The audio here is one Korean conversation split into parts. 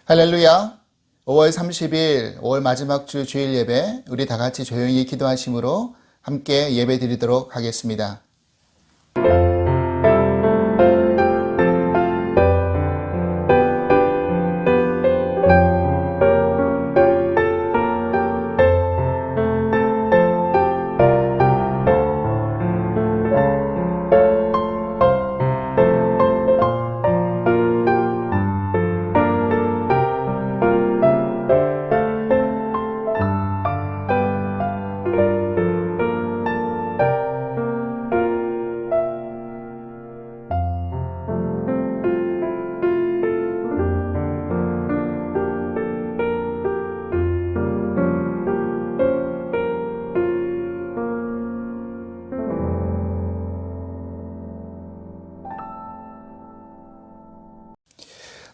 할렐루야. 5월 30일 5월 마지막 주 주일 예배, 우리 다 같이 조용히 기도하심으로 함께 예배 드리도록 하겠습니다.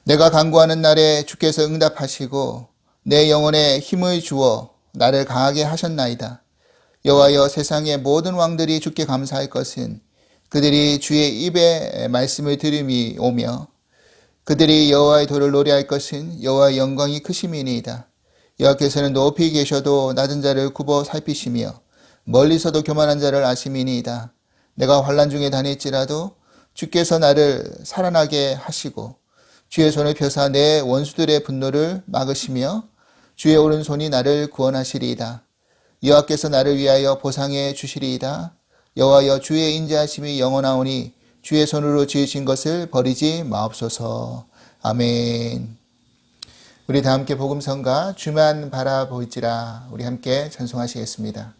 내가 간구하는 날에 주께서 응답하시고 내 영혼에 힘을 주어 나를 강하게 하셨나이다. 여호와여, 세상의 모든 왕들이 주께 감사할 것은 그들이 주의 입에 말씀을 들음이 오며 그들이 여호와의 도를 노래할 것은 여호와의 영광이 크심이니이다. 여호와께서는 높이 계셔도 낮은 자를 굽어 살피시며 멀리서도 교만한 자를 아심이니이다. 내가 환난 중에 다닐지라도 주께서 나를 살아나게 하시고 주의 손을 펴사 내 원수들의 분노를 막으시며 주의 오른손이 나를 구원하시리이다. 여호와께서 나를 위하여 보상해 주시리이다. 여호와여, 주의 인자하심이 영원하오니 주의 손으로 지으신 것을 버리지 마옵소서. 아멘. 우리 다 함께 복음성가 주만 바라볼지라, 우리 함께 찬송하시겠습니다.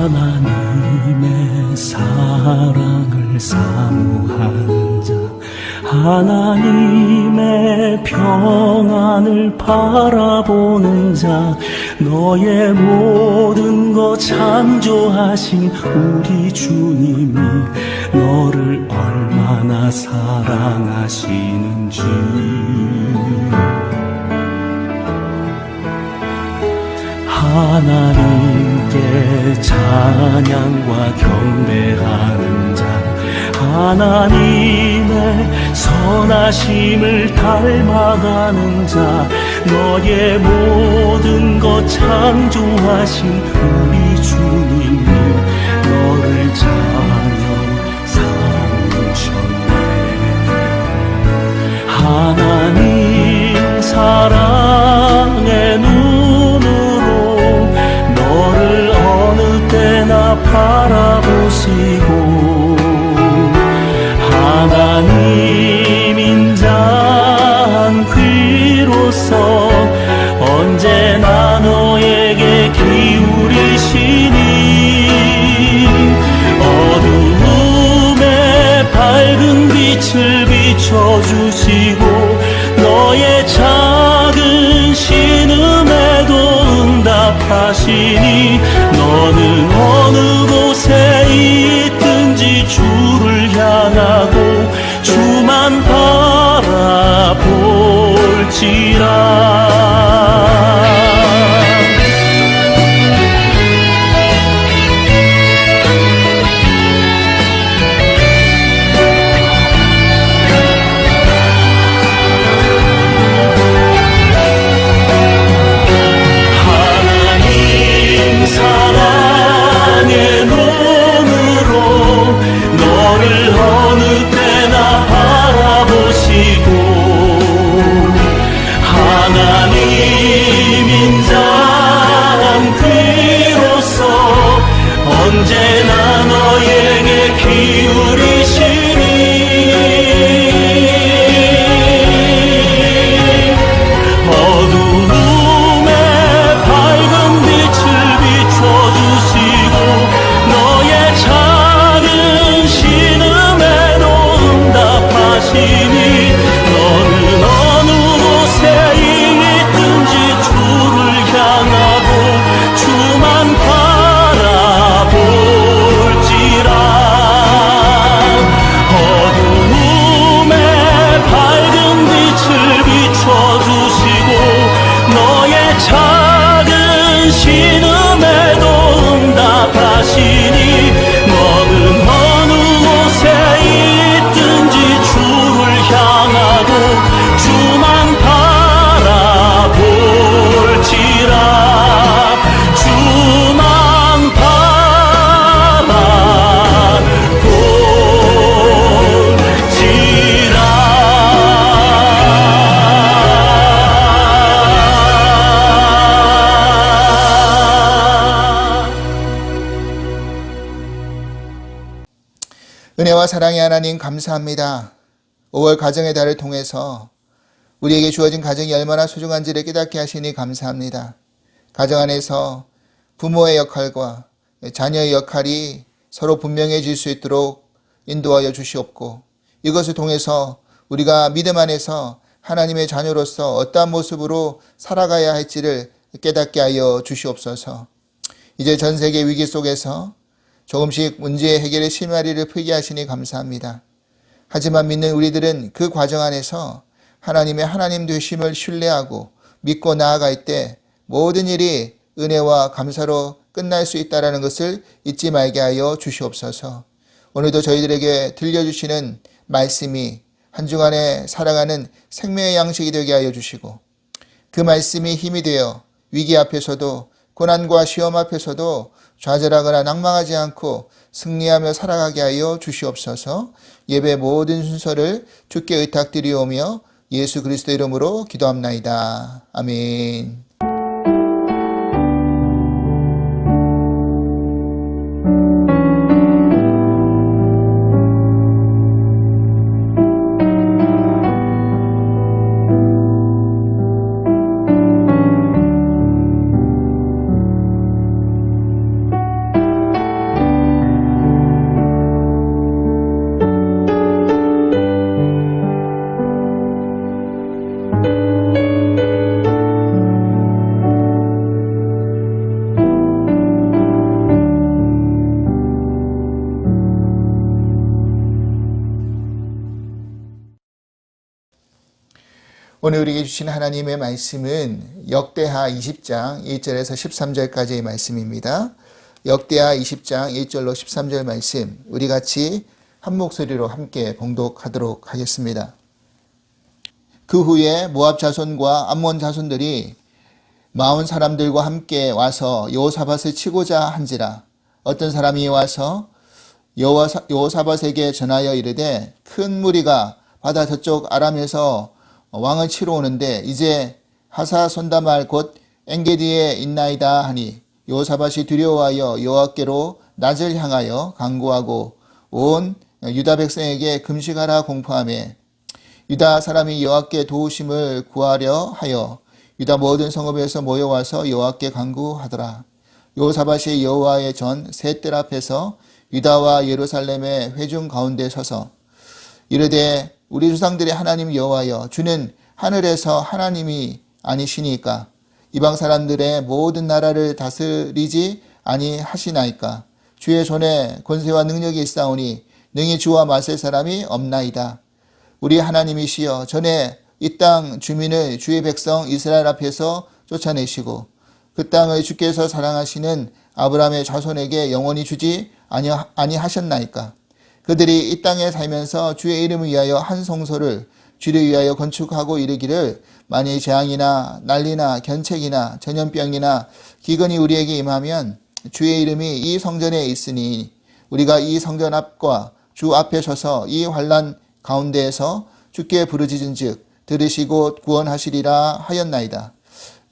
하나님의 사랑을 사모하는 자, 하나님의 평안을 바라보는 자, 너의 모든 것 창조하신 우리 주님이 너를 얼마나 사랑하시는지 하나님께 찬양과 경배하는 자, 하나님의 선하심을 닮아가는 자, 너의 모든 것 창조하신 우리 주님이 너를 자녀 삼으셨네. 하나님 사랑의 너를 어느 때나 바라보시고 하나님 인자한 귀로서 언제나 너에게 기울이시니 어두움에 밝은 빛을 비춰주시고 너의 작은 신음에도 응답하시니 너는 어느 곳에 있든지 주를 향하고 주만 바라볼지라. 사랑의 눈으로 너를 어느 때나 바라보시고 하나님 인자한 귀로서 언제나 너에게 기울이시니 어두움에 밝은 빛을 비춰주시고 신음에도 응답하시니 너는 어느 곳에 있든지 주를 향하고 주만 바라볼지라 주만 은혜와 사랑의 하나님 감사합니다. 5월 가정의 달을 통해서 우리에게 주어진 가정이 얼마나 소중한지를 깨닫게 하시니 감사합니다. 가정 안에서 부모의 역할과 자녀의 역할이 서로 분명해질 수 있도록 인도하여 주시옵고 이것을 통해서 우리가 믿음 안에서 하나님의 자녀로서 어떠한 모습으로 살아가야 할지를 깨닫게 하여 주시옵소서. 이제 전 세계 위기 속에서 조금씩 문제 해결의 실마리를 풀게 하시니 감사합니다. 하지만 믿는 우리들은 그 과정 안에서 하나님의 하나님 되심을 신뢰하고 믿고 나아갈 때 모든 일이 은혜와 감사로 끝날 수 있다는 것을 잊지 말게 하여 주시옵소서. 오늘도 저희들에게 들려주시는 말씀이 한 주간에 살아가는 생명의 양식이 되게 하여 주시고 그 말씀이 힘이 되어 위기 앞에서도 고난과 시험 앞에서도 좌절하거나 낭망하지 않고 승리하며 살아가게 하여 주시옵소서. 예배 모든 순서를 주께 의탁드리오며 예수 그리스도 이름으로 기도합나이다. 아멘. 오늘 우리에게 주신 하나님의 말씀은 역대하 20장 1절에서 13절까지의 말씀입니다. 역대하 20장 1절로 13절 말씀 우리 같이 한 목소리로 함께 봉독하도록 하겠습니다. 그 후에 모압 자손과 암몬 자손들이 마온 사람들과 함께 와서 여호사밧을 치고자 한지라. 어떤 사람이 와서 여호사밧에게 전하여 이르되 큰 무리가 바다 저쪽 아람에서 왕을 치러 오는데 이제 하사손다말 곧 엔게디에 있나이다 하니 여호사밧이 두려워하여 여호와께로 낮을 향하여 간구하고 온 유다 백성에게 금식하라 공포하며 유다 사람이 여호와께 도우심을 구하려 하여 유다 모든 성읍에서 모여와서 여호와께 간구하더라. 여호사밧이 여호와의 전 세 뜰 앞에서 유다와 예루살렘의 회중 가운데 서서 이르되 우리 조상들의 하나님 여호와여 주는 하늘에서 하나님이 아니시니까 이방 사람들의 모든 나라를 다스리지 아니하시나이까 주의 손에 권세와 능력이 있사오니 능히 주와 맞설 사람이 없나이다. 우리 하나님이시여 전에 이 땅 주민을 주의 백성 이스라엘 앞에서 쫓아내시고 그 땅을 주께서 사랑하시는 아브라함의 자손에게 영원히 주지 아니하셨나이까. 그들이 이 땅에 살면서 주의 이름을 위하여 한 성소를 주를 위하여 건축하고 이르기를 만일 재앙이나 난리나 견책이나 전염병이나 기근이 우리에게 임하면 주의 이름이 이 성전에 있으니 우리가 이 성전 앞과 주 앞에 서서 이 환난 가운데에서 주께 부르짖은즉 들으시고 구원하시리라 하였나이다.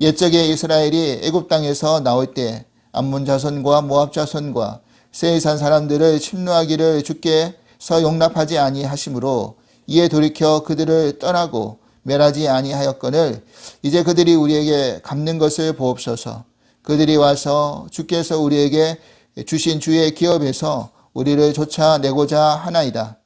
옛적에 이스라엘이 애굽 땅에서 나올 때 암몬 자손과 모압 자손과 세일산 사람들을 침노하기를 주께서 용납하지 아니하시므로 이에 돌이켜 그들을 떠나고 멸하지 아니하였거늘 이제 그들이 우리에게 갚는 것을 보옵소서. 그들이 와서 주께서 우리에게 주신 주의 기업에서 우리를 쫓아내고자 하나이다.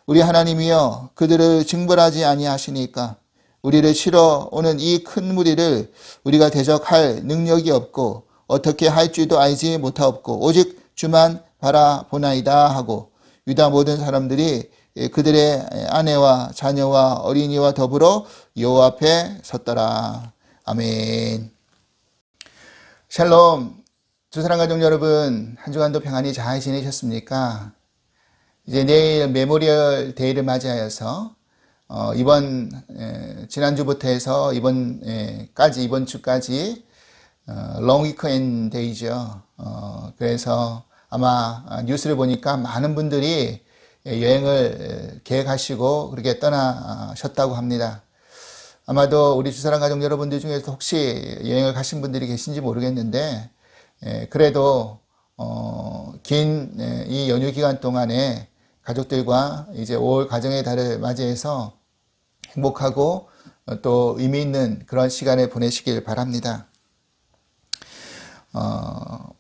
우리 하나님이여 그들을 징벌하지 아니하시니까 우리를 치러 오는 이 큰 무리를 우리가 대적할 능력이 없고 어떻게 할 줄도 알지 못하옵고 오직 주만 바라보나이다 하고 유다 모든 사람들이 그들의 아내와 자녀와 어린이와 더불어 여호와 앞에 섰더라. 아멘. 샬롬, 주사랑 가족 여러분, 한 주간도 평안히 잘 지내셨습니까? 이제 내일 메모리얼 데이를 맞이하여서 지난주부터 해서 이번 주까지 롱 위크엔드 데이죠. 그래서 아마 뉴스를 보니까 많은 분들이 여행을 계획하시고 그렇게 떠나셨다고 합니다. 아마도 우리 주사랑 가족 여러분들 중에서 혹시 여행을 가신 분들이 계신지 모르겠는데, 그래도 긴 이 연휴 기간 동안에 가족들과 이제 5월 가정의 달을 맞이해서 행복하고 또 의미 있는 그런 시간을 보내시길 바랍니다.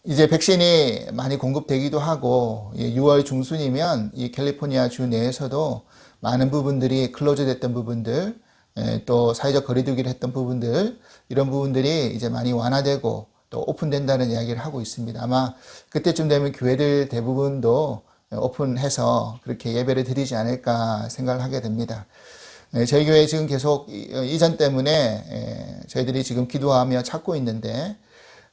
이제 백신이 많이 공급되기도 하고 6월 중순이면 이 캘리포니아 주 내에서도 많은 부분들이 클로즈 됐던 부분들, 또 사회적 거리두기를 했던 부분들, 이런 부분들이 이제 많이 완화되고 또 오픈된다는 이야기를 하고 있습니다. 아마 그때쯤 되면 교회들 대부분도 오픈해서 그렇게 예배를 드리지 않을까 생각을 하게 됩니다. 저희 교회 지금 계속 이전 때문에 저희들이 지금 기도하며 찾고 있는데,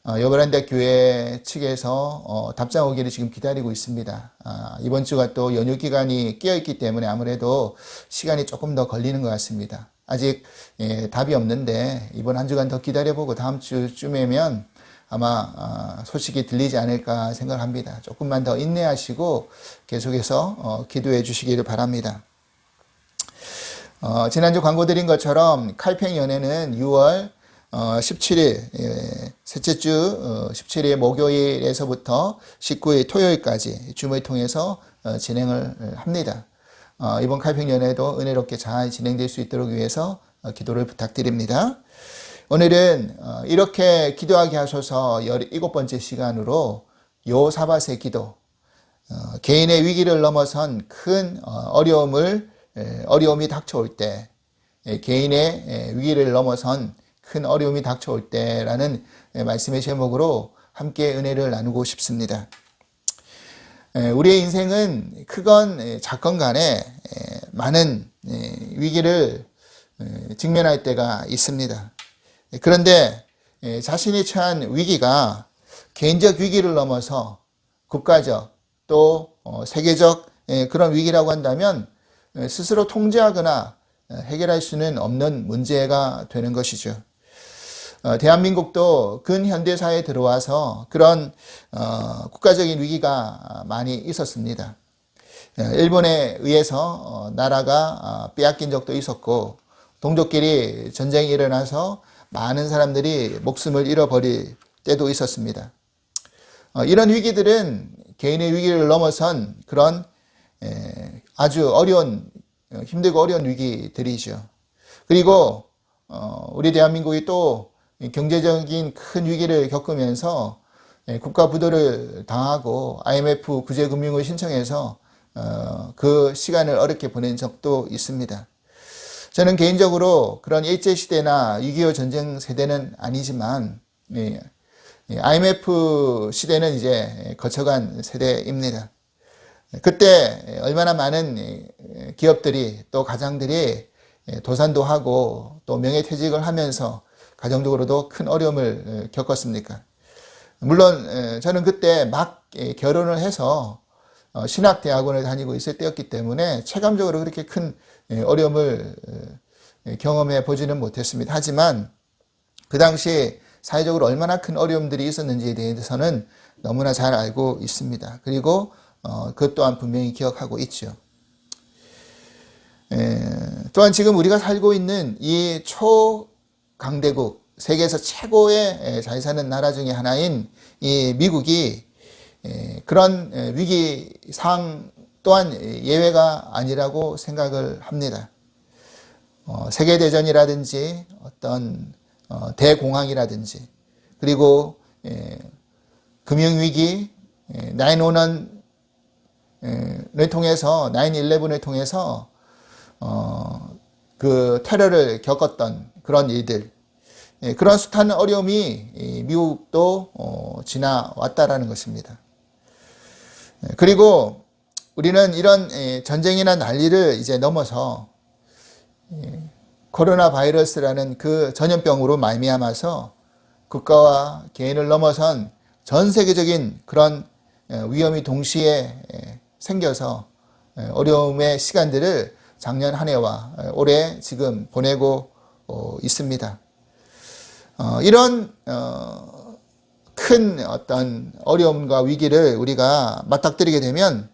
여베란다 교회 측에서 답장 오기를 지금 기다리고 있습니다. 이번 주가 또 연휴 기간이 끼어있기 때문에 아무래도 시간이 조금 더 걸리는 것 같습니다. 아직 답이 없는데 이번 한 주간 더 기다려보고 다음 주쯤이면 아마 소식이 들리지 않을까 생각합니다. 조금만 더 인내하시고 계속해서 기도해 주시기를 바랍니다. 지난주 광고 드린 것처럼 칼팽 연회는 6월 17일, 셋째 주 17일 목요일에서부터 19일 토요일까지 줌을 통해서 진행을 합니다. 이번 칼팽 연회도 은혜롭게 잘 진행될 수 있도록 위해서 기도를 부탁드립니다. 오늘은 이렇게 기도하게 하소서 17번째 시간으로 요사밧의 기도, 개인의 위기를 넘어선 큰 어려움이 닥쳐올 때, 개인의 위기를 넘어선 큰 어려움이 닥쳐올 때라는 말씀의 제목으로 함께 은혜를 나누고 싶습니다. 우리의 인생은 크건 작건 간에 많은 위기를 직면할 때가 있습니다. 그런데 자신이 처한 위기가 개인적 위기를 넘어서 국가적 또 세계적 그런 위기라고 한다면 스스로 통제하거나 해결할 수는 없는 문제가 되는 것이죠. 대한민국도 근현대사에 들어와서 그런 국가적인 위기가 많이 있었습니다. 일본에 의해서 나라가 빼앗긴 적도 있었고, 동족끼리 전쟁이 일어나서 많은 사람들이 목숨을 잃어버릴 때도 있었습니다. 이런 위기들은 개인의 위기를 넘어선 그런 아주 힘들고 어려운 위기들이죠. 그리고 우리 대한민국이 또 경제적인 큰 위기를 겪으면서 국가 부도를 당하고 IMF 구제금융을 신청해서 그 시간을 어렵게 보낸 적도 있습니다. 저는 개인적으로 그런 일제시대나 6.25 전쟁 세대는 아니지만 IMF 시대는 이제 거쳐간 세대입니다. 그때 얼마나 많은 기업들이 또 가장들이 도산도 하고 또 명예퇴직을 하면서 가정적으로도 큰 어려움을 겪었습니까? 물론 저는 그때 막 결혼을 해서 신학대학원을 다니고 있을 때였기 때문에 체감적으로 그렇게 큰 어려움을 경험해 보지는 못했습니다. 하지만 그 당시 사회적으로 얼마나 큰 어려움들이 있었는지에 대해서는 너무나 잘 알고 있습니다. 그리고 그것 또한 분명히 기억하고 있죠. 또한 지금 우리가 살고 있는 이 초강대국, 세계에서 최고의 잘 사는 나라 중에 하나인 이 미국이 그런 위기 상황 또한 예외가 아니라고 생각을 합니다. 세계대전이라든지 어떤 대공황이라든지, 그리고 금융위기, 911을 통해서, 9/11을 통해서 그 테러를 겪었던 그런 일들, 그런 숱한 어려움이 미국도 지나왔다라는 것입니다. 그리고 우리는 이런 전쟁이나 난리를 이제 넘어서 코로나 바이러스라는 그 전염병으로 말미암아서 국가와 개인을 넘어선 전 세계적인 그런 위험이 동시에 생겨서 어려움의 시간들을 작년 한 해와 올해 지금 보내고 있습니다. 이런 큰 어떤 어려움과 위기를 우리가 맞닥뜨리게 되면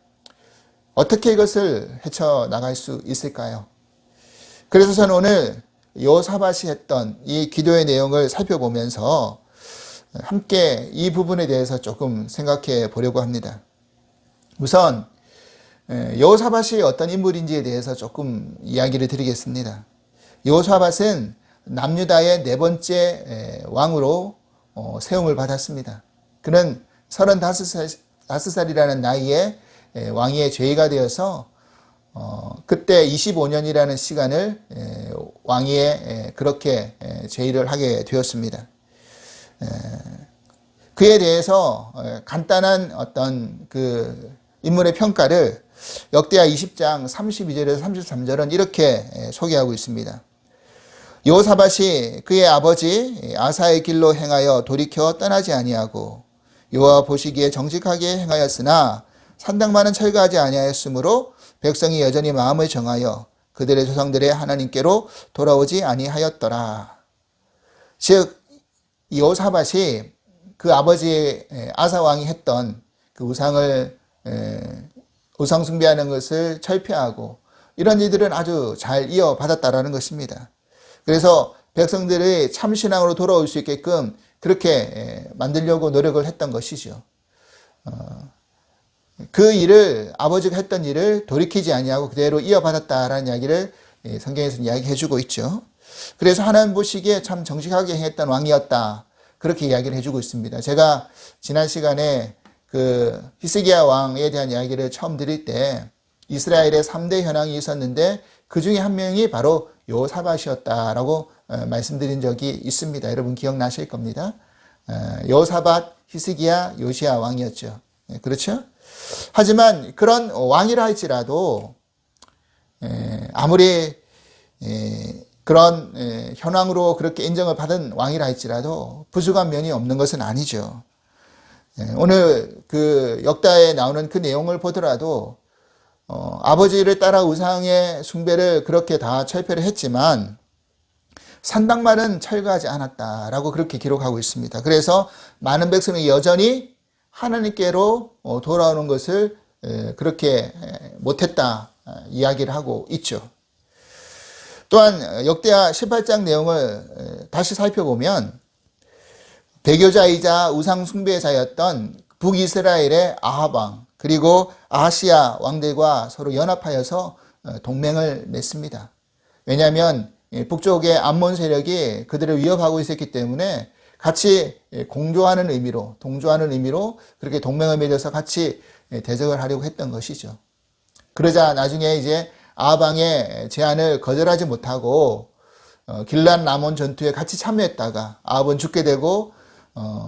어떻게 이것을 헤쳐나갈 수 있을까요? 그래서 저는 오늘 여호사밧이 했던 이 기도의 내용을 살펴보면서 함께 이 부분에 대해서 조금 생각해 보려고 합니다. 우선 여호사밧이 어떤 인물인지에 대해서 조금 이야기를 드리겠습니다. 여호사밧은 남유다의 네 번째 왕으로 세움을 받았습니다. 그는 35살이라는 나이에 왕위의 제위가 되어서 그때 25년이라는 시간을 왕위에 그렇게 제위를 하게 되었습니다. 그에 대해서 간단한 어떤 그 인물의 평가를 역대하 20장 32절에서 33절은 이렇게 소개하고 있습니다. 여호사밧이 그의 아버지 아사의 길로 행하여 돌이켜 떠나지 아니하고 여호와 보시기에 정직하게 행하였으나 산당만은 철거하지 아니하였으므로 백성이 여전히 마음을 정하여 그들의 조상들의 하나님께로 돌아오지 아니하였더라. 즉 여호사밧이 그 아버지 아사 왕이 했던 그 우상 숭배하는 것을 철폐하고 이런 일들은 아주 잘 이어받았다라는 것입니다. 그래서 백성들이 참신앙으로 돌아올 수 있게끔 그렇게 만들려고 노력을 했던 것이죠. 그 일을 아버지가 했던 일을 돌이키지 아니하고 그대로 이어받았다라는 이야기를 성경에서 이야기해 주고 있죠. 그래서 하나님 보시기에 참 정직하게 행했던 왕이었다. 그렇게 이야기를 해주고 있습니다. 제가 지난 시간에 그 히스기야 왕에 대한 이야기를 처음 드릴 때 이스라엘에 3대 현왕이 있었는데 그 중에 한 명이 바로 여호사밧이었다라고 말씀드린 적이 있습니다. 여러분 기억나실 겁니다. 여호사밧, 히스기야, 요시야 왕이었죠. 그렇죠? 하지만 그런 왕이라 할지라도 아무리 그런 현황으로 그렇게 인정을 받은 왕이라 할지라도 부족한 면이 없는 것은 아니죠. 오늘 그 역다에 나오는 그 내용을 보더라도 아버지를 따라 우상의 숭배를 그렇게 다 철폐를 했지만 산당만은 철거하지 않았다라고 그렇게 기록하고 있습니다. 그래서 많은 백성이 여전히 하나님께로 돌아오는 것을 그렇게 못했다 이야기를 하고 있죠. 또한 역대하 18장 내용을 다시 살펴보면 배교자이자 우상 숭배자였던 북이스라엘의 아합 왕 그리고 아하시야 왕들과 서로 연합하여서 동맹을 맺습니다. 왜냐하면 북쪽의 암몬 세력이 그들을 위협하고 있었기 때문에 같이 공조하는 의미로 동조하는 의미로 그렇게 동맹을 맺어서 같이 대적을 하려고 했던 것이죠. 그러자 나중에 이제 아합 왕의 제안을 거절하지 못하고 길란 라몬 전투에 같이 참여했다가 아합은 죽게 되고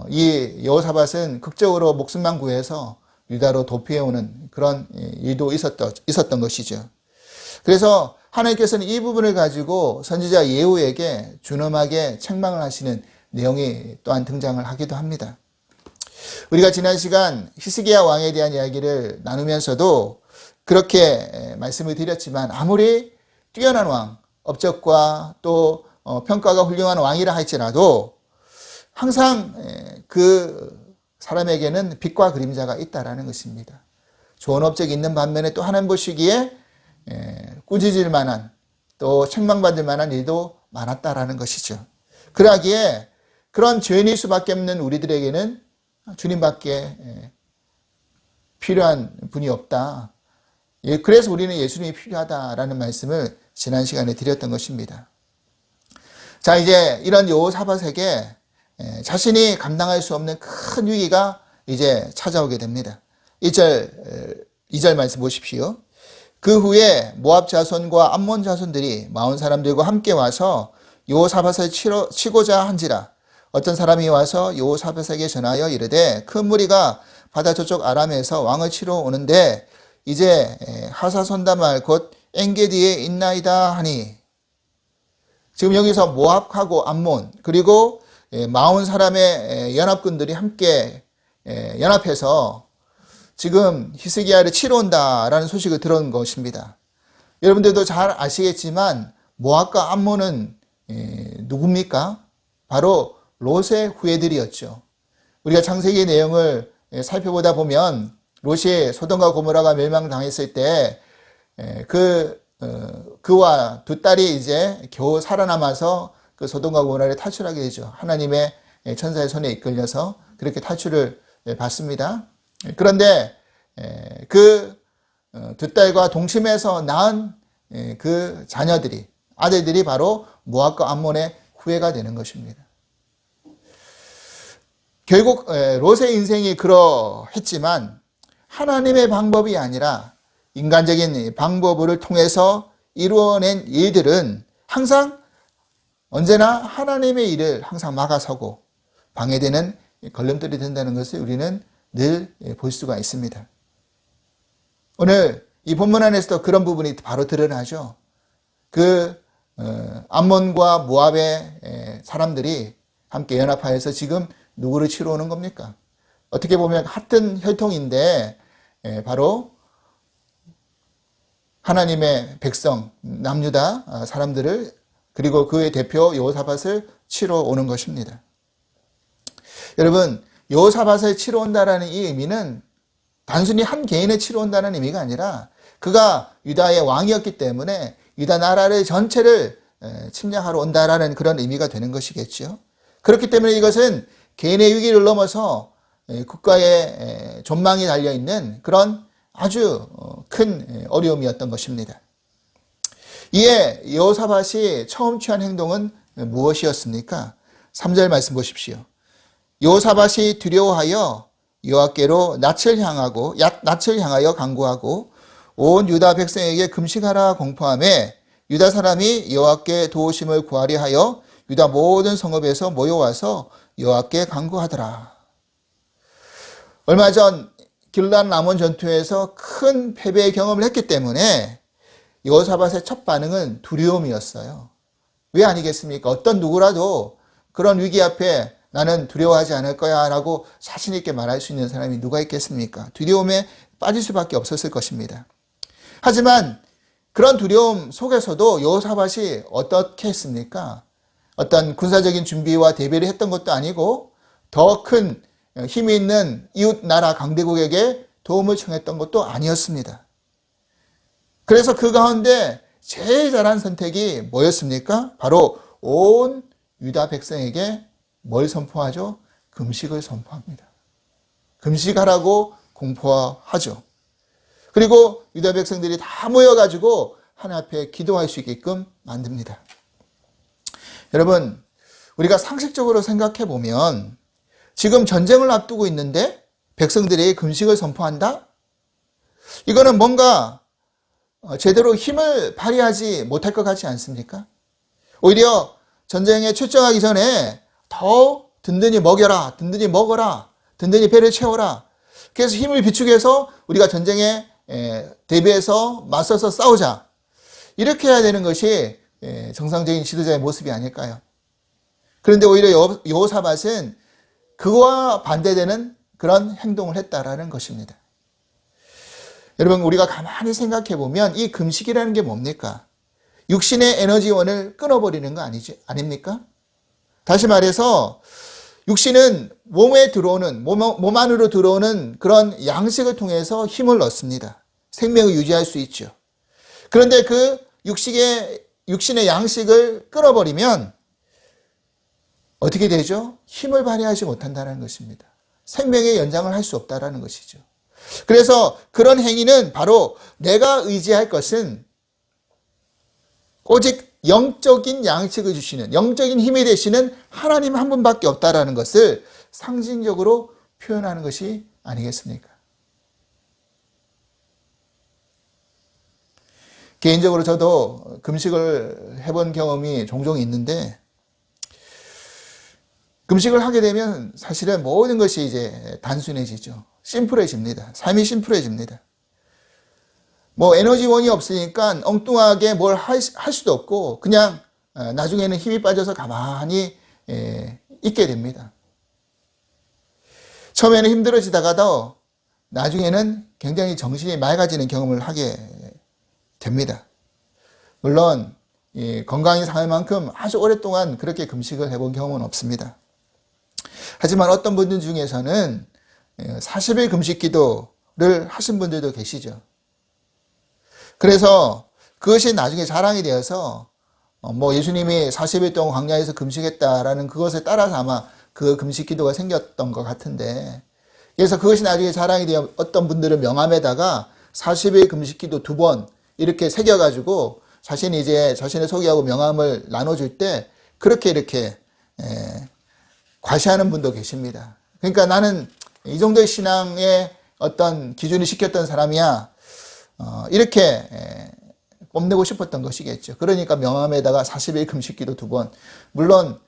이 여호사밧은 극적으로 목숨만 구해서 유다로 도피해오는 그런 일도 있었던 것이죠. 그래서 하나님께서는 이 부분을 가지고 선지자 예후에게 준엄하게 책망을 하시는 내용이 또한 등장을 하기도 합니다. 우리가 지난 시간 히스기야 왕에 대한 이야기를 나누면서도 그렇게 말씀을 드렸지만 아무리 뛰어난 왕, 업적과 또 평가가 훌륭한 왕이라 할지라도 항상 그 사람에게는 빛과 그림자가 있다라는 것입니다. 좋은 업적이 있는 반면에 또 하나님 보시기에 꾸짖을 만한 또 책망받을 만한 일도 많았다라는 것이죠. 그러기에 그런 죄인일 수밖에 없는 우리들에게는 주님밖에 필요한 분이 없다. 그래서 우리는 예수님이 필요하다라는 말씀을 지난 시간에 드렸던 것입니다. 자, 이제 이런 여호사밧에게 자신이 감당할 수 없는 큰 위기가 이제 찾아오게 됩니다. 2절 말씀 보십시오. 그 후에 모압 자손과 암몬 자손들이 마온 사람들과 함께 와서 여호사밧을 치고자 한지라. 어떤 사람이 와서 여호사밧에게 전하여 이르되 큰 무리가 바다 저쪽 아람에서 왕을 치러 오는데 이제 하사손다말 곧 엔게디에 있나이다 하니. 지금 여기서 모압하고 암몬 그리고 40사람의 연합군들이 함께 연합해서 지금 히스기야를 치러 온다라는 소식을 들은 것입니다. 여러분들도 잘 아시겠지만 모압과 암몬은 누굽니까? 바로 롯의 후예들이었죠. 우리가 창세기 내용을 살펴보다 보면 롯이 소돔과 고모라가 멸망당했을 때 그와 두 딸이 이제 겨우 살아남아서 그 소돔과 고모라를 탈출하게 되죠. 하나님의 천사의 손에 이끌려서 그렇게 탈출을 받습니다. 그런데 그 두 딸과 동침해서 낳은 그 자녀들이, 아들들이 바로 모압과 암몬의 후예가 되는 것입니다. 결국 롯의 인생이 그러했지만 하나님의 방법이 아니라 인간적인 방법을 통해서 이루어낸 일들은 항상 언제나 하나님의 일을 항상 막아서고 방해되는 걸림돌이 된다는 것을 우리는 늘 볼 수가 있습니다. 오늘 이 본문 안에서도 그런 부분이 바로 드러나죠. 암몬과 모압의 사람들이 함께 연합하여서 지금 누구를 치러 오는 겁니까? 어떻게 보면 같은 혈통인데 바로 하나님의 백성 남유다 사람들을, 그리고 그의 대표 여호사밧을 치러 오는 것입니다. 여러분, 여호사밧을 치러 온다라는 이 의미는 단순히 한 개인을 치러 온다는 의미가 아니라 그가 유다의 왕이었기 때문에 유다 나라를 전체를 침략하러 온다라는 그런 의미가 되는 것이겠죠. 그렇기 때문에 이것은 개인의 위기를 넘어서 국가의 존망이 달려있는 그런 아주 큰 어려움이었던 것입니다. 이에 여호사밧이 처음 취한 행동은 무엇이었습니까? 3절 말씀 보십시오. 여호사밧이 두려워하여 여호와께로 낯을 향하여 간구하고 온 유다 백성에게 금식하라 공포하며 유다 사람이 여호와께 도우심을 구하려 하여 유다 모든 성읍에서 모여와서 여호와께 간구하더라. 얼마 전 길르앗 라몬 전투에서 큰 패배의 경험을 했기 때문에 여호사밧의 첫 반응은 두려움이었어요. 왜 아니겠습니까? 어떤 누구라도 그런 위기 앞에 나는 두려워하지 않을 거야 라고 자신 있게 말할 수 있는 사람이 누가 있겠습니까? 두려움에 빠질 수밖에 없었을 것입니다. 하지만 그런 두려움 속에서도 여호사밧이 어떻게 했습니까? 어떤 군사적인 준비와 대비를 했던 것도 아니고 더 큰 힘이 있는 이웃 나라 강대국에게 도움을 청했던 것도 아니었습니다. 그래서 그 가운데 제일 잘한 선택이 뭐였습니까? 바로 온 유다 백성에게 뭘 선포하죠? 금식을 선포합니다. 금식하라고 공포하죠. 그리고 유다 백성들이 다 모여가지고 하나님 앞에 기도할 수 있게끔 만듭니다. 여러분, 우리가 상식적으로 생각해 보면 지금 전쟁을 앞두고 있는데 백성들이 금식을 선포한다? 이거는 뭔가 제대로 힘을 발휘하지 못할 것 같지 않습니까? 오히려 전쟁에 출정하기 전에 더 든든히 먹여라, 든든히 먹어라, 든든히 배를 채워라. 그래서 힘을 비축해서 우리가 전쟁에 대비해서 맞서서 싸우자. 이렇게 해야 되는 것이 정상적인 지도자의 모습이 아닐까요? 그런데 오히려 여호사밧은 그와 반대되는 그런 행동을 했다라는 것입니다. 여러분, 우리가 가만히 생각해 보면 이 금식이라는 게 뭡니까? 육신의 에너지원을 끊어버리는 거 아닙니까? 다시 말해서 육신은 몸에 들어오는, 몸 안으로 들어오는 그런 양식을 통해서 힘을 얻습니다. 생명을 유지할 수 있죠. 그런데 그 육신의 양식을 끊어버리면 어떻게 되죠? 힘을 발휘하지 못한다는 것입니다. 생명의 연장을 할 수 없다는 것이죠. 그래서 그런 행위는 바로 내가 의지할 것은 오직 영적인 양식을 주시는, 영적인 힘이 되시는 하나님 한 분밖에 없다라는 것을 상징적으로 표현하는 것이 아니겠습니까? 개인적으로 저도 금식을 해본 경험이 종종 있는데, 금식을 하게 되면 사실은 모든 것이 이제 단순해지죠. 심플해집니다. 삶이 심플해집니다. 에너지원이 없으니까 엉뚱하게 뭘 할 수도 없고, 그냥 나중에는 힘이 빠져서 가만히 있게 됩니다. 처음에는 힘들어지다가도 나중에는 굉장히 정신이 맑아지는 경험을 하게 됩니다. 물론 건강이 상할 만큼 아주 오랫동안 그렇게 금식을 해본 경험은 없습니다. 하지만 어떤 분들 중에서는 40일 금식 기도를 하신 분들도 계시죠. 그래서 그것이 나중에 자랑이 되어서 예수님이 40일 동안 광야에서 금식했다라는 그것에 따라서 아마 그 금식 기도가 생겼던 것 같은데, 그래서 그것이 나중에 자랑이 되어 어떤 분들은 명함에다가 40일 금식 기도 2번 이렇게 새겨가지고 자신이 이제 자신을 소개하고 명함을 나눠줄 때 그렇게 이렇게 과시하는 분도 계십니다. 그러니까 나는 이 정도의 신앙의 어떤 기준을 지켰던 사람이야, 이렇게 뽐내고 싶었던 것이겠죠. 그러니까 명함에다가 40일 금식기도 2번. 물론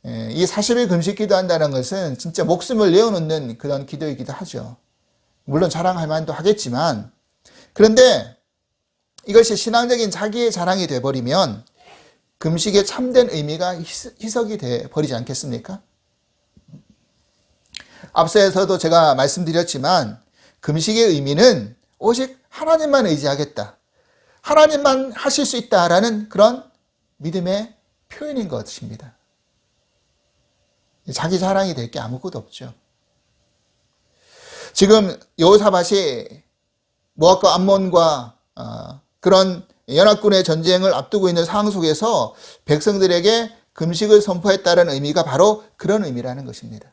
이 40일 금식기도 한다는 것은 진짜 목숨을 내어놓는 그런 기도이기도 하죠. 물론 자랑할 만도 하겠지만, 그런데 이것이 신앙적인 자기의 자랑이 돼버리면 금식의 참된 의미가 희석이 돼버리지 않겠습니까? 앞서에서도 제가 말씀드렸지만 금식의 의미는 오직 하나님만 의지하겠다, 하나님만 하실 수 있다라는 그런 믿음의 표현인 것입니다. 자기 자랑이 될 게 아무것도 없죠. 지금 여호사밧이 모압과 암몬과 그런 연합군의 전쟁을 앞두고 있는 상황 속에서 백성들에게 금식을 선포했다는 의미가 바로 그런 의미라는 것입니다.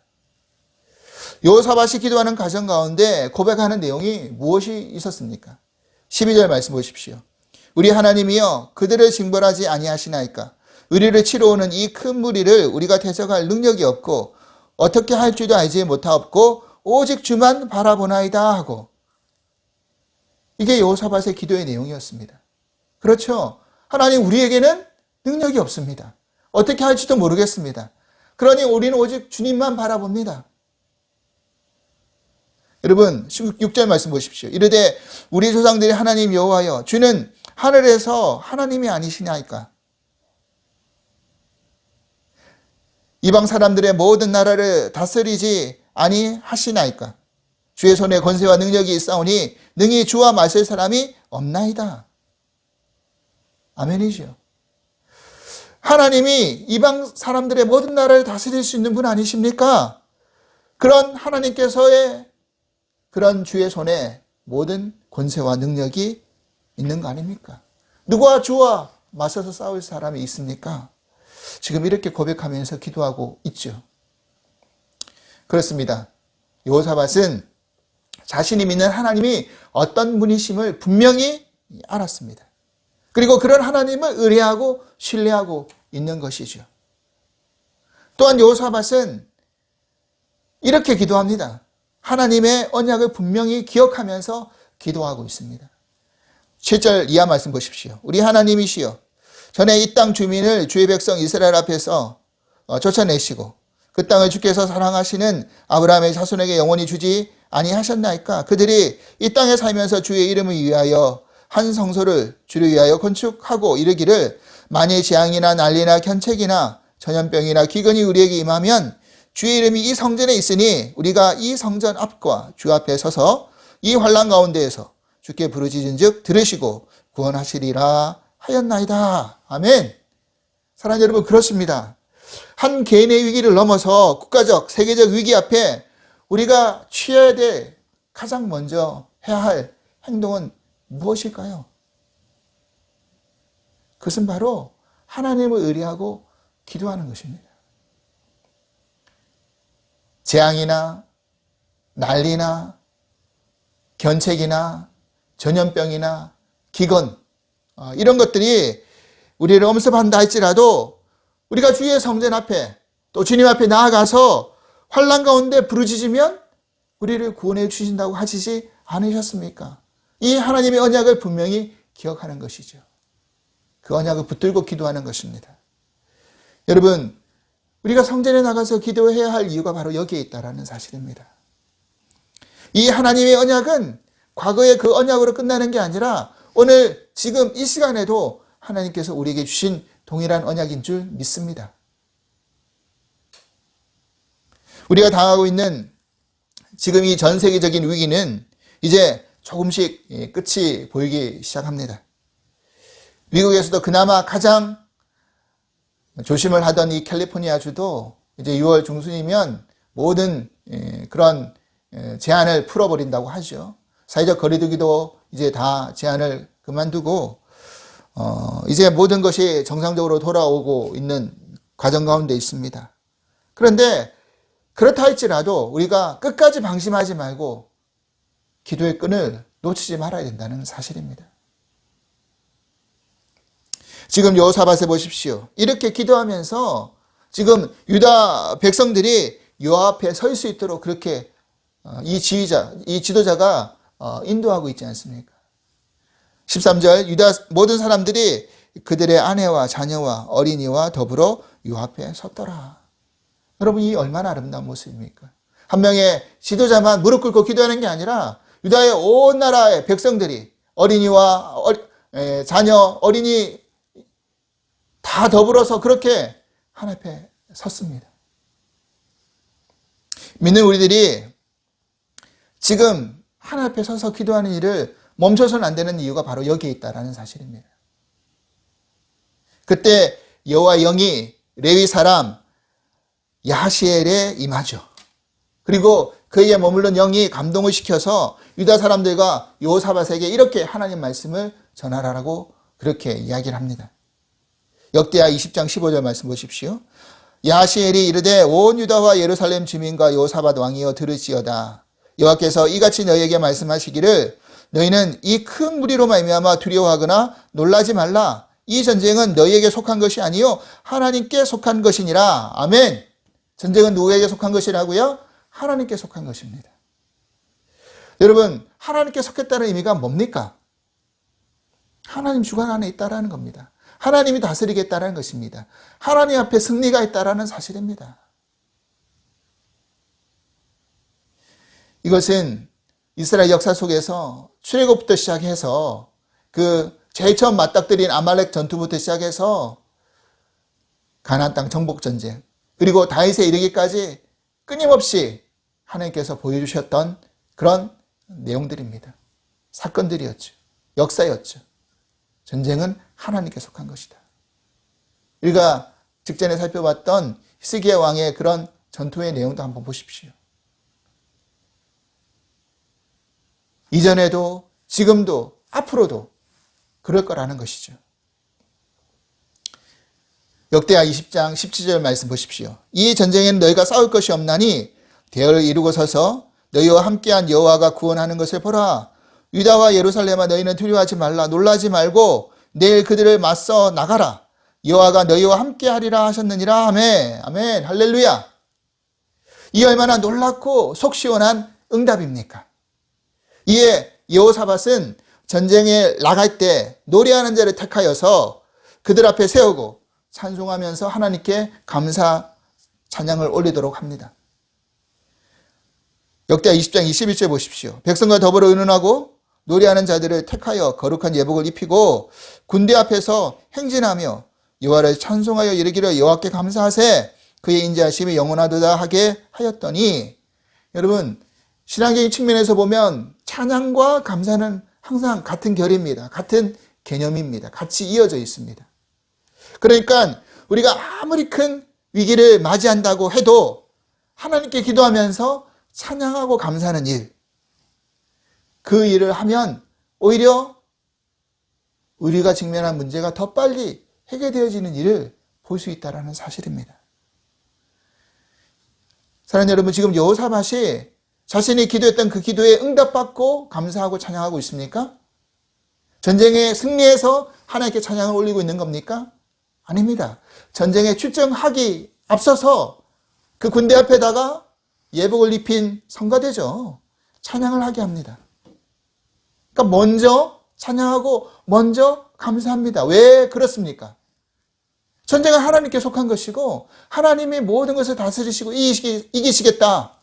여호사밧이 기도하는 과정 가운데 고백하는 내용이 무엇이 있었습니까? 12절 말씀 보십시오. 우리 하나님이여 그들을 징벌하지 아니하시나이까? 우리를 치러오는 이 큰 무리를 우리가 대적할 능력이 없고 어떻게 할 줄도 알지 못하옵고 오직 주만 바라보나이다 하고, 이게 여호사밧의 기도의 내용이었습니다. 그렇죠. 하나님, 우리에게는 능력이 없습니다. 어떻게 할지도 모르겠습니다. 그러니 우리는 오직 주님만 바라봅니다. 여러분 16절 말씀 보십시오. 이르되 우리 조상들이 하나님 여호와여 주는 하늘에서 하나님이 아니시나이까? 이방 사람들의 모든 나라를 다스리지 아니하시나이까? 주의 손에 권세와 능력이 있사오니 능히 주와 맞설 사람이 없나이다. 아멘이죠. 하나님이 이방 사람들의 모든 나라를 다스릴 수 있는 분 아니십니까? 그런 하나님께서의 그런 주의 손에 모든 권세와 능력이 있는 거 아닙니까? 누가 주와 맞서서 싸울 사람이 있습니까? 지금 이렇게 고백하면서 기도하고 있죠. 그렇습니다. 여호사밧은 자신이 믿는 하나님이 어떤 분이심을 분명히 알았습니다. 그리고 그런 하나님을 의뢰하고 신뢰하고 있는 것이죠. 또한 여호사밧은 이렇게 기도합니다. 하나님의 언약을 분명히 기억하면서 기도하고 있습니다. 7절 이하 말씀 보십시오. 우리 하나님이시여 전에 이 땅 주민을 주의 백성 이스라엘 앞에서 쫓아내시고 그 땅을 주께서 사랑하시는 아브라함의 자손에게 영원히 주지 아니하셨나이까? 그들이 이 땅에 살면서 주의 이름을 위하여 한 성소를 주를 위하여 건축하고 이르기를 만일 재앙이나 난리나 견책이나 전염병이나 기근이 우리에게 임하면 주의 이름이 이 성전에 있으니 우리가 이 성전 앞과 주 앞에 서서 이 환난 가운데에서 주께 부르짖은즉 들으시고 구원하시리라 하였나이다. 아멘. 사랑하는 여러분, 그렇습니다. 한 개인의 위기를 넘어서 국가적, 세계적 위기 앞에 우리가 취해야 될 가장 먼저 해야 할 행동은 무엇일까요? 그것은 바로 하나님을 의뢰하고 기도하는 것입니다. 재앙이나 난리나 견책이나 전염병이나 기근, 이런 것들이 우리를 엄습한다 할지라도 우리가 주의 성전 앞에 또 주님 앞에 나아가서 환난 가운데 부르짖으면 우리를 구원해 주신다고 하시지 않으셨습니까? 이 하나님의 언약을 분명히 기억하는 것이죠. 그 언약을 붙들고 기도하는 것입니다. 여러분, 우리가 성전에 나가서 기도해야 할 이유가 바로 여기에 있다는 사실입니다. 이 하나님의 언약은 과거의 그 언약으로 끝나는 게 아니라 오늘 지금 이 시간에도 하나님께서 우리에게 주신 동일한 언약인 줄 믿습니다. 우리가 당하고 있는 지금 이 전 세계적인 위기는 이제 조금씩 끝이 보이기 시작합니다. 미국에서도 그나마 가장 조심을 하던 이 캘리포니아주도 이제 6월 중순이면 모든 그런 제한을 풀어버린다고 하죠. 사회적 거리두기도 이제 다 제한을 그만두고 이제 모든 것이 정상적으로 돌아오고 있는 과정 가운데 있습니다. 그런데 그렇다 할지라도 우리가 끝까지 방심하지 말고 기도의 끈을 놓치지 말아야 된다는 사실입니다. 지금 여호사밧에 보십시오. 이렇게 기도하면서 지금 유다 백성들이 여호와 앞에 설 수 있도록 그렇게 이 지도자가 인도하고 있지 않습니까? 13절 유다 모든 사람들이 그들의 아내와 자녀와 어린이와 더불어 여호와 앞에 섰더라. 여러분, 이 얼마나 아름다운 모습입니까? 한 명의 지도자만 무릎 꿇고 기도하는 게 아니라 유다의 온 나라의 백성들이 어린이와 자녀, 어린이 다 더불어서 그렇게 하나님 앞에 섰습니다. 믿는 우리들이 지금 하나님 앞에 서서 기도하는 일을 멈춰서는 안 되는 이유가 바로 여기에 있다는 사실입니다. 그때 여호와의 영이 레위 사람 야시엘에 임하죠. 그리고 그에게 머무른 영이 감동을 시켜서 유다 사람들과 여호사밧에게 이렇게 하나님 말씀을 전하라고 그렇게 이야기를 합니다. 역대하 20장 15절 말씀 보십시오. 야시엘이 이르되 온 유다와 예루살렘 주민과 여호사밧 왕이여 들으시어다. 여호와께서 이같이 너희에게 말씀하시기를 너희는 이 큰 무리로 말미암아 두려워하거나 놀라지 말라. 이 전쟁은 너희에게 속한 것이 아니요 하나님께 속한 것이니라. 아멘. 전쟁은 누구에게 속한 것이라고요? 하나님께 속한 것입니다. 여러분, 하나님께 속했다는 의미가 뭡니까? 하나님 주관 안에 있다라는 겁니다. 하나님이 다스리겠다라는 것입니다. 하나님 앞에 승리가 있다라는 사실입니다. 이것은 이스라엘 역사 속에서 출애굽부터 시작해서 그 제일 처음 맞닥뜨린 아말렉 전투부터 시작해서 가나안 땅 정복 전쟁, 그리고 다윗에 이르기까지 끊임없이 하나님께서 보여주셨던 그런 내용들입니다. 사건들이었죠. 역사였죠. 전쟁은 하나님께 속한 것이다. 우리가 직전에 살펴봤던 히스기야 왕의 그런 전투의 내용도 한번 보십시오. 이전에도 지금도 앞으로도 그럴 거라는 것이죠. 역대하 20장 17절 말씀 보십시오. 이 전쟁에는 너희가 싸울 것이 없나니 대열을 이루고 서서 너희와 함께한 여호와가 구원하는 것을 보라. 유다와 예루살렘아 너희는 두려워하지 말라. 놀라지 말고 내일 그들을 맞서 나가라. 여호와가 너희와 함께하리라 하셨느니라. 아멘. 아멘. 할렐루야. 이 얼마나 놀랍고 속 시원한 응답입니까? 이에 여호사밧은 전쟁에 나갈 때 노래하는 자를 택하여서 그들 앞에 세우고 찬송하면서 하나님께 감사 찬양을 올리도록 합니다. 역대하 20장 21절 보십시오. 백성과 더불어 의논하고 노래하는 자들을 택하여 거룩한 예복을 입히고 군대 앞에서 행진하며 여호와를 찬송하여 이르기를 여호와께 감사하세 그의 인자하심이 영원하도다 하게 하였더니, 여러분, 신앙적인 측면에서 보면 찬양과 감사는 항상 같은 결입니다. 같은 개념입니다. 같이 이어져 있습니다. 그러니까 우리가 아무리 큰 위기를 맞이한다고 해도 하나님께 기도하면서 찬양하고 감사하는 일, 그 일을 하면 오히려 우리가 직면한 문제가 더 빨리 해결되어지는 일을 볼 수 있다는 사실입니다. 사랑하는 여러분, 지금 여호사밧이 자신이 기도했던 그 기도에 응답받고 감사하고 찬양하고 있습니까? 전쟁에 승리해서 하나님께 찬양을 올리고 있는 겁니까? 아닙니다. 전쟁에 출정하기 앞서서 그 군대 앞에다가 예복을 입힌 성가대죠. 찬양을 하게 합니다. 그러니까 먼저 찬양하고 먼저 감사합니다. 왜 그렇습니까? 전쟁은 하나님께 속한 것이고 하나님이 모든 것을 다스리시고 이기시겠다.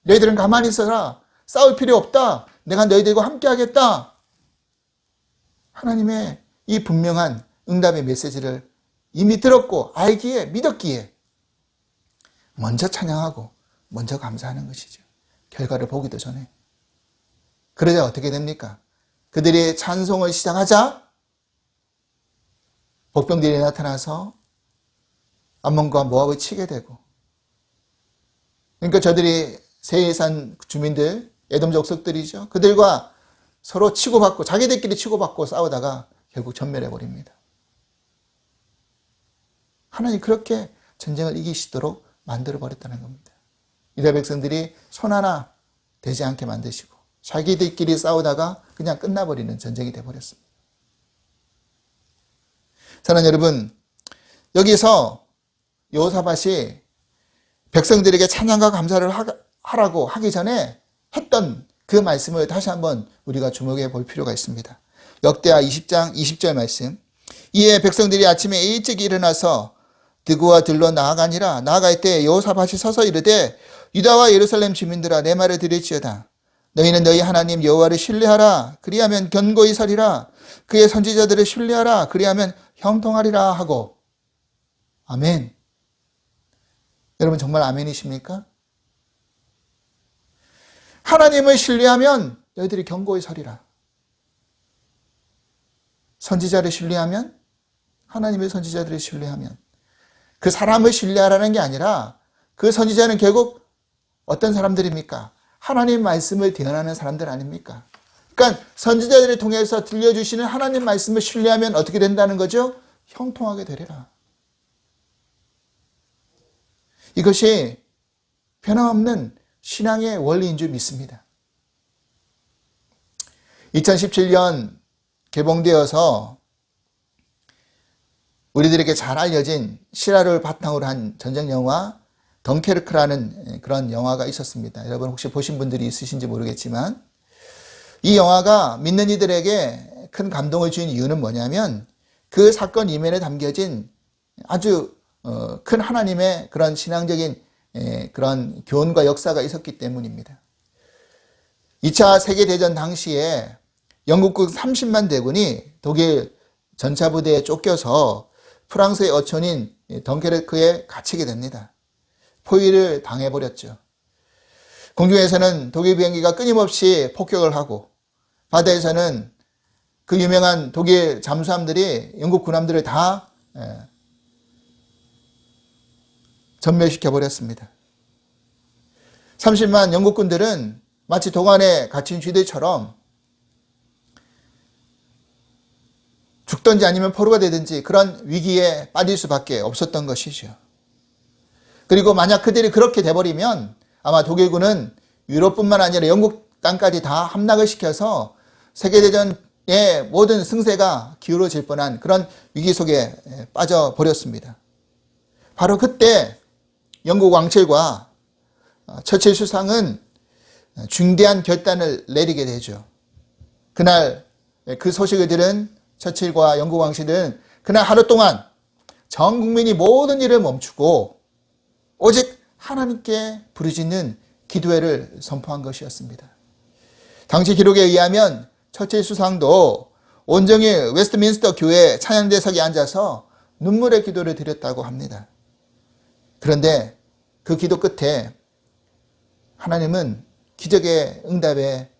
너희들은 가만히 있어라. 싸울 필요 없다. 내가 너희들과 함께 하겠다. 하나님의 이 분명한 응답의 메시지를 이미 들었고 알기에 믿었기에 먼저 찬양하고 먼저 감사하는 것이죠. 결과를 보기도 전에. 그러자 어떻게 됩니까? 그들이 찬송을 시작하자 복병들이 나타나서 암몬과 모압을 치게 되고, 그러니까 저들이 세이산 주민들, 에돔 족속들이죠. 그들과 서로 치고받고 자기들끼리 치고받고 싸우다가 결국 전멸해 버립니다. 하나님 그렇게 전쟁을 이기시도록 만들어 버렸다는 겁니다. 이스라엘 백성들이 손 하나 되지 않게 만드시고 자기들끼리 싸우다가 그냥 끝나버리는 전쟁이 되어버렸습니다. 사랑하는 여러분, 여기서 여호사밧이 백성들에게 찬양과 감사를 하라고 하기 전에 했던 그 말씀을 다시 한번 우리가 주목해 볼 필요가 있습니다. 역대하 20장 20절 말씀. 이에 백성들이 아침에 일찍 일어나서 드구와 들로 나아가니라. 나아갈 때 여호사밧이 서서 이르되 유다와 예루살렘 주민들아 내 말을 들을지어다. 너희는 너희 하나님 여호와를 신뢰하라. 그리하면 견고히 서리라. 그의 선지자들을 신뢰하라. 그리하면 형통하리라 하고. 아멘. 여러분 정말 아멘이십니까? 하나님을 신뢰하면 너희들이 견고히 서리라. 선지자를 신뢰하면, 하나님의 선지자들을 신뢰하면, 그 사람을 신뢰하라는 게 아니라 그 선지자는 결국 어떤 사람들입니까? 하나님 말씀을 대언하는 사람들 아닙니까? 그러니까 선지자들을 통해서 들려주시는 하나님 말씀을 신뢰하면 어떻게 된다는 거죠? 형통하게 되리라. 이것이 변함없는 신앙의 원리인 줄 믿습니다. 2017년 개봉되어서 우리들에게 잘 알려진 실화를 바탕으로 한 전쟁 영화 덩케르크라는 그런 영화가 있었습니다. 여러분 혹시 보신 분들이 있으신지 모르겠지만 이 영화가 믿는 이들에게 큰 감동을 준 이유는 뭐냐면 그 사건 이면에 담겨진 아주 큰 하나님의 그런 신앙적인 그런 교훈과 역사가 있었기 때문입니다. 2차 세계대전 당시에 영국군 30만 대군이 독일 전차부대에 쫓겨서 프랑스의 어촌인 덩케르크에 갇히게 됩니다. 포위를 당해버렸죠. 공중에서는 독일 비행기가 끊임없이 폭격을 하고 바다에서는 그 유명한 독일 잠수함들이 영국 군함들을 다 전멸시켜버렸습니다. 30만 영국군들은 마치 도관에 갇힌 쥐들처럼 죽든지 아니면 포로가 되든지 그런 위기에 빠질 수밖에 없었던 것이죠. 그리고 만약 그들이 그렇게 돼버리면 아마 독일군은 유럽뿐만 아니라 영국 땅까지 다 함락을 시켜서 세계대전의 모든 승세가 기울어질 뻔한 그런 위기 속에 빠져버렸습니다. 바로 그때 영국 왕실과 처칠 수상은 중대한 결단을 내리게 되죠. 그날 그 소식을 들은 처칠과 영국 왕실은 그날 하루 동안 전 국민이 모든 일을 멈추고 오직 하나님께 부르짖는 기도회를 선포한 것이었습니다. 당시 기록에 의하면 처칠 수상도 온종일 웨스트민스터 교회 찬양대석에 앉아서 눈물의 기도를 드렸다고 합니다. 그런데 그 기도 끝에 하나님은 기적의 응답의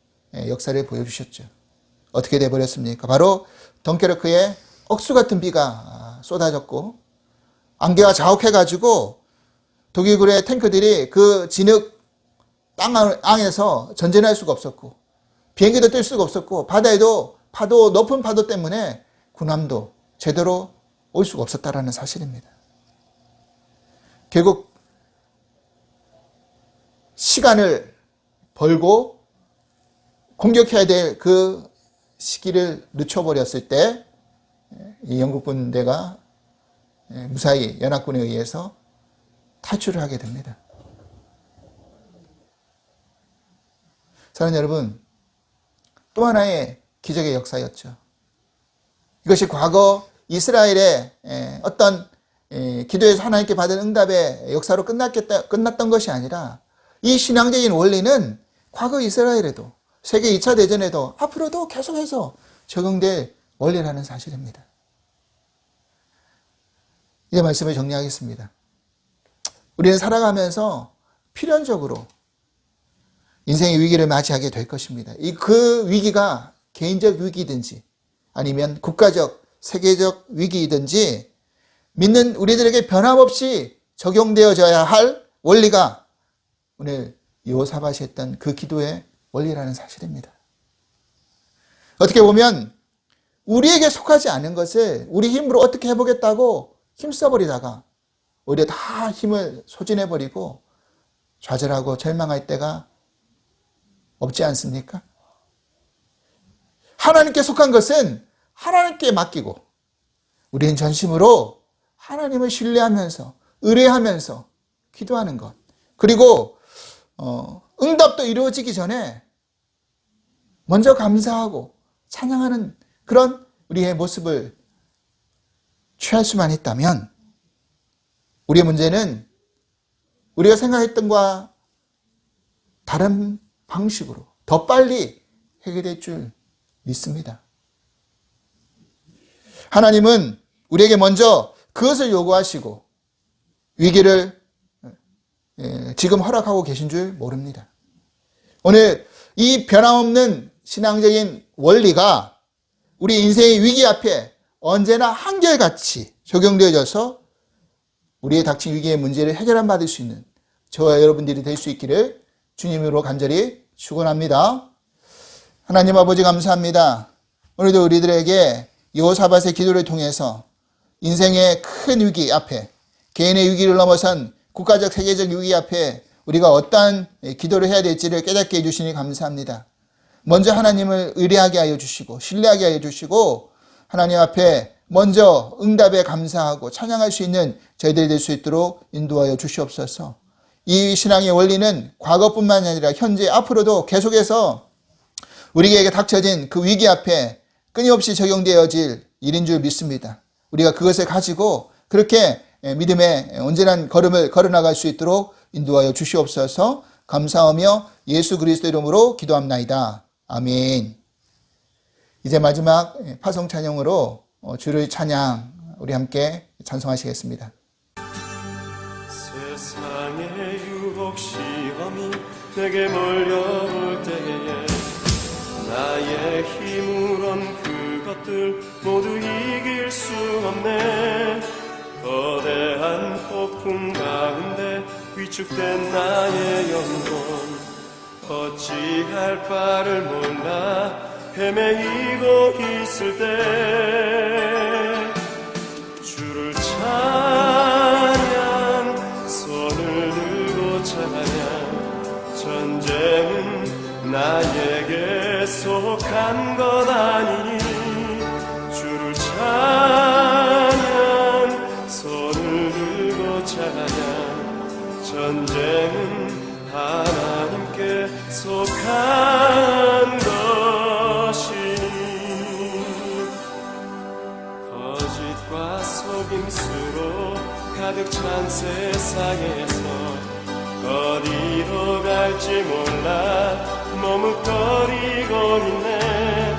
역사를 보여주셨죠. 어떻게 돼버렸습니까? 바로 덩케르크에 억수 같은 비가 쏟아졌고 안개가 자욱해가지고 독일군의 탱크들이 그 진흙 땅 안에서 전진할 수가 없었고 비행기도 뜰 수가 없었고 바다에도 높은 파도 때문에 군함도 제대로 올 수가 없었다라는 사실입니다. 결국 시간을 벌고 공격해야 될 그 시기를 늦춰버렸을 때 이 영국 군대가 무사히 연합군에 의해서 탈출을 하게 됩니다. 사랑하는 여러분, 또 하나의 기적의 역사였죠. 이것이 과거 이스라엘의 어떤 기도에서 하나님께 받은 응답의 역사로 끝났던 것이 아니라 이 신앙적인 원리는 과거 이스라엘에도 세계 2차 대전에도 앞으로도 계속해서 적용될 원리라는 사실입니다. 이제 말씀을 정리하겠습니다. 우리는 살아가면서 필연적으로 인생의 위기를 맞이하게 될 것입니다. 그 위기가 개인적 위기든지 아니면 국가적, 세계적 위기이든지 믿는 우리들에게 변함없이 적용되어져야 할 원리가 오늘 여호사밧이 했던 그 기도의 원리라는 사실입니다. 어떻게 보면 우리에게 속하지 않은 것을 우리 힘으로 어떻게 해보겠다고 힘써버리다가 오히려 다 힘을 소진해버리고 좌절하고 절망할 때가 없지 않습니까? 하나님께 속한 것은 하나님께 맡기고 우리는 전심으로 하나님을 신뢰하면서 의뢰하면서 기도하는 것, 그리고 응답도 이루어지기 전에 먼저 감사하고 찬양하는 그런 우리의 모습을 취할 수만 있다면 우리의 문제는 우리가 생각했던 것과 다른 방식으로 더 빨리 해결될 줄 믿습니다. 하나님은 우리에게 먼저 그것을 요구하시고 위기를 지금 허락하고 계신 줄 모릅니다. 오늘 이 변함없는 신앙적인 원리가 우리 인생의 위기 앞에 언제나 한결같이 적용되어져서 우리의 닥친 위기의 문제를 해결받을 수 있는 저와 여러분들이 될 수 있기를 주님으로 간절히 축원합니다. 하나님 아버지 감사합니다. 오늘도 우리들에게 여호사밧의 기도를 통해서 인생의 큰 위기 앞에, 개인의 위기를 넘어선 국가적, 세계적 위기 앞에 우리가 어떠한 기도를 해야 될지를 깨닫게 해주시니 감사합니다. 먼저 하나님을 의뢰하게 하여 주시고 신뢰하게 하여 주시고 하나님 앞에 먼저 응답에 감사하고 찬양할 수 있는 저희들이 될 수 있도록 인도하여 주시옵소서. 이 신앙의 원리는 과거뿐만 아니라 현재 앞으로도 계속해서 우리에게 닥쳐진 그 위기 앞에 끊임없이 적용되어질 일인 줄 믿습니다. 우리가 그것을 가지고 그렇게 믿음의 온전한 걸음을 걸어나갈 수 있도록 인도하여 주시옵소서. 감사하며 예수 그리스도 이름으로 기도합나이다. 아멘. 이제 마지막 파송 찬양으로 주를 찬양 우리 함께 찬송하시겠습니다. 세상의 유혹 시험이 내게 몰려올 때에 나의 힘으론 그것들 모두 이길 수 없네. 거대한 폭풍 가운데 위축된 나의 영혼 어찌할 바를 몰라 헤매이고 있을 때 주를 찬양 손을 들고 찬양 전쟁은 나에게 속한 것 아니니 주를 찬양 손을 들고 찬양 전쟁은 하나님께 속한 것이니 거짓과 속임수로 가득 찬 세상에서 어디로 갈지 몰라 머뭇거리고 있네.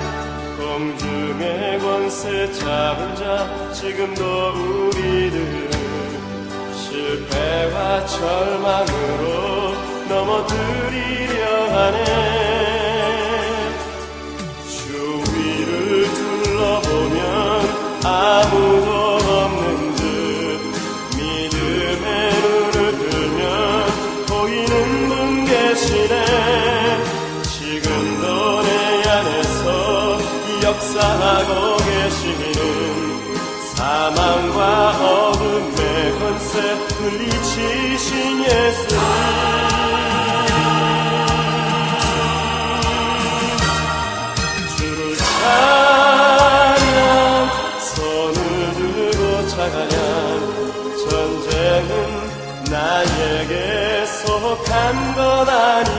공중의 권세 잡은 자 지금도 우리들을 실패와 절망으로 넘어뜨리려 하네. 주위를 둘러보면 아무도 없는 듯 믿음의 눈을 들면 보이는 분 계시네. 지금도 내 안에서 역사하고 계시는 사망과 어둠의 권세 물리치신 예수님 주를 찬양 손을 들고 찬양 전쟁은 나에게 속한 것 아니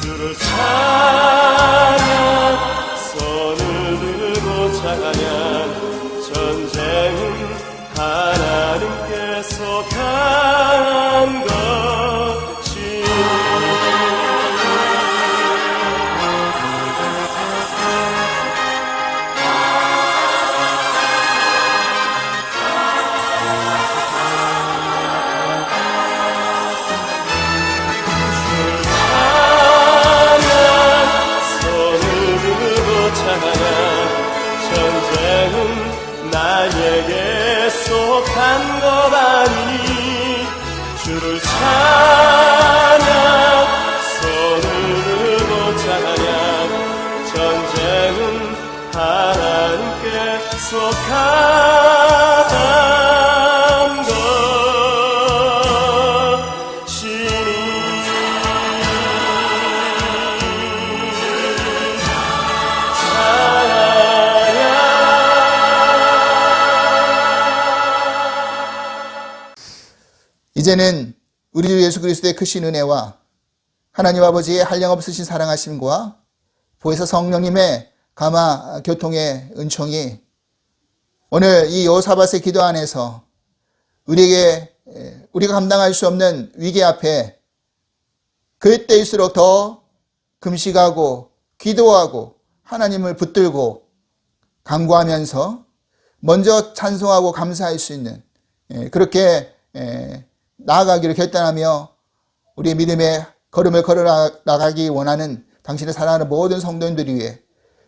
주를 찬양 손을 들고 찬양 전쟁은 하나님께 속한 것이 약속한 것이니 이제는 우리 주 예수 그리스도의 크신 은혜와 하나님 아버지의 한량없으신 사랑하심과 보혜사 성령님의 감화 교통의 은총이 오늘 이 여호사밧의 기도 안에서 우리가 감당할 수 없는 위기 앞에 그때일수록 더 금식하고 기도하고 하나님을 붙들고 간구하면서 먼저 찬송하고 감사할 수 있는 그렇게 나아가기를 결단하며 우리의 믿음의 걸음을 걸어 나가기 원하는 당신의 사랑하는 모든 성도님들을 위해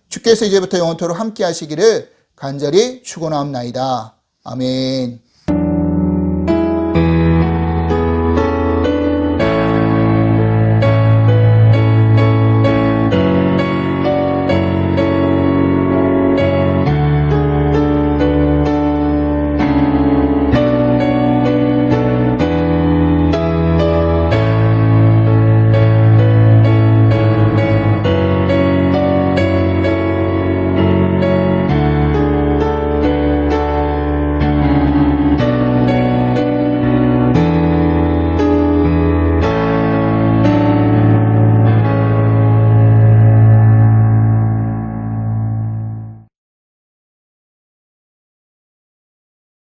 주께서 이제부터 영원토록 함께 하시기를 간절히 축원하옵나이다. 아멘.